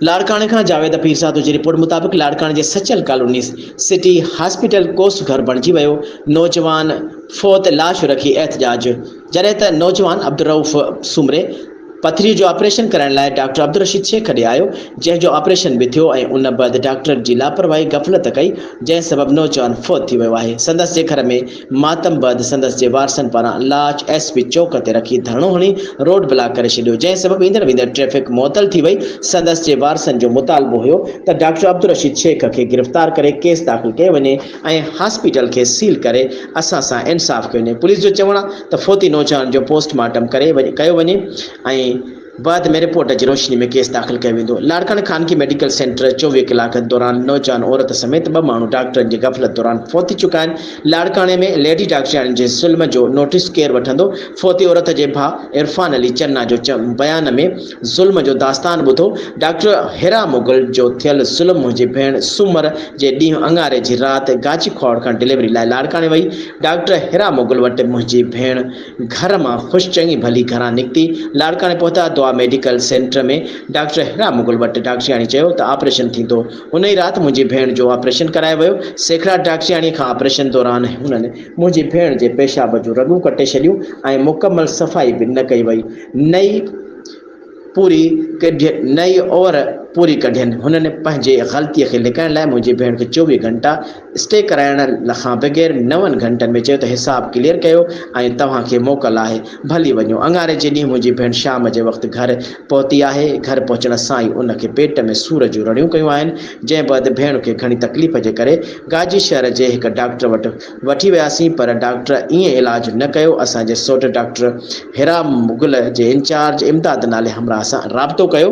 लाड़काने का जावेद पीर साहब जी रिपोर्ट मुताबिक लाड़काने के सचल कॉलोनी सिटी हॉस्पिटल कोस घर बणिजी वियो। नौजवान फोत लाश रखी एहतजाज जॾहिं त नौजवान अब्दुल रऊफ़ सुमरे पथरी जो ऑपरेशन कराइण लाइ डॉक्टर अब्दुल रशीद शेख ॾे आयो, जंहिंजो ऑपरेशन बि थियो ऐं उन बैदि डॉक्टर जी लापरवाही गफ़लत कई, जंहिं सबबि नौजवान फोत थी वियो आहे। संदसि जे घर में मातम बैदि संदसि जे वारसनि पारां लाश एसपी चौक ते रखी धरणो हणी रोड ब्लॉक करे छॾियो, जंहिं सबबि ईंदड़ वेंदड़ ट्रैफ़िक मुअतल थी वई। संदसि जे वारसनि जो मुतालबो हुयो त डॉक्टर अब्दुल रशीद शेख खे गिरफ़्तार करे केस दाख़िल कयो वञे ऐं हॉस्पिटल खे सील करे असां सां इंसाफ़ कयो वञे। पुलिस जो चवणु आहे त फोती नौजवान जो पोस्टमार्टम कयो वञे ऐं बाद में रिपोर्ट की रोशनी में केस दाख़िल किया वेंदो। लाड़काने खानगी मेडिकल सेंटर 24 कलाक दौरान नौजवान औरत समेत 2 माण्हू डॉक्टरनि जी गफ़लत दौरान फोत थी चुका आहिनि। लाड़काने में लेडी डॉक्टराणी जे ज़ुल्म जो नोटिस केरु वठंदो? फोती औरत जे भाउ इरफान अली चन्ना जो बयान में ज़ुल्म जो दास्तान ॿुधो। डॉक्टर हिरा मुगल जो थियल ज़ुल्म मुंहिंजी भेण सूमर जे ॾींहुं अंगारे जी राति गाची खोड़ खां डिलीवरी लाइ लाड़काने वई। डॉक्टर हिरा मुगल वटि मुंहिंजी भेण घर मां ख़ुशि चङी भली घरां निकिती। लाड़काने पहुता दुआ मेडिकल सेंटर में डॉक्टर हिरा मुगल वटि डॉक्टराणी चयो त ऑपरेशन थींदो। उन ई राति मुंहिंजी भेण जो ऑपरेशन करायो वियो। सेखड़ा डॉक्टराणी खां ऑपरेशन दौरान हुननि मुंहिंजी भेण जे पेशाब जूं रगूं कटे छॾियूं ऐं मुकमल सफ़ाई बि न कई वई। नई और पूरी कढियनि। हुननि पंहिंजे ग़लतीअ खे लिकाइण लाइ मुंहिंजी भेण खे 24 घंटा स्टे कराइण खां बग़ैर 9 घंटनि में चयो त हिसाब क्लियर कयो ऐं तव्हांखे मोकल आहे, भली वञो। अंगारे जे ॾींहुं मुंहिंजी भेण शाम जे वक़्तु घर पहुती आहे। घर पहुचण सां ई उनखे पेट में सूर जूं रड़ियूं कयूं आहिनि, जंहिं बैदि भेण खे घणी तकलीफ़ जे करे गाजी शहर जे हिकु डॉक्टर वटि वठी वियासीं, पर डॉक्टर ईअं इलाज न कयो। असांजे सौट डॉक्टर हिरा मुगल जे इंचार्ज इमदाद नाले हमरा सां राब्तो कयो।